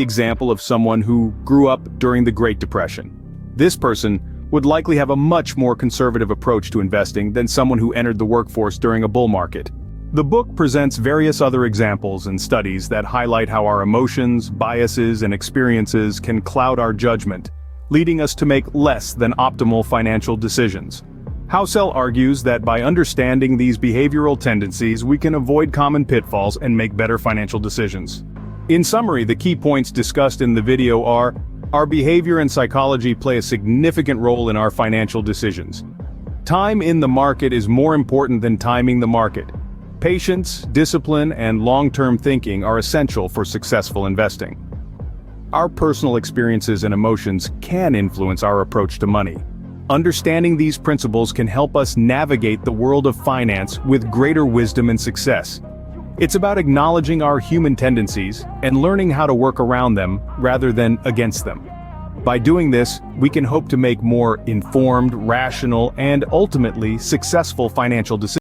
Example of someone who grew up during the Great Depression. This person would likely have a much more conservative approach to investing than someone who entered the workforce during a bull market. The book presents various other examples and studies that highlight how our emotions, biases, and experiences can cloud our judgment, leading us to make less than optimal financial decisions. Housel argues that by understanding these behavioral tendencies, we can avoid common pitfalls and make better financial decisions. In summary, the key points discussed in the video are: our behavior and psychology play a significant role in our financial decisions. Time in the market is more important than timing the market. Patience, discipline, and long-term thinking are essential for successful investing. Our personal experiences and emotions can influence our approach to money. Understanding these principles can help us navigate the world of finance with greater wisdom and success. It's about acknowledging our human tendencies and learning how to work around them rather than against them. By doing this, we can hope to make more informed, rational, and ultimately successful financial decisions.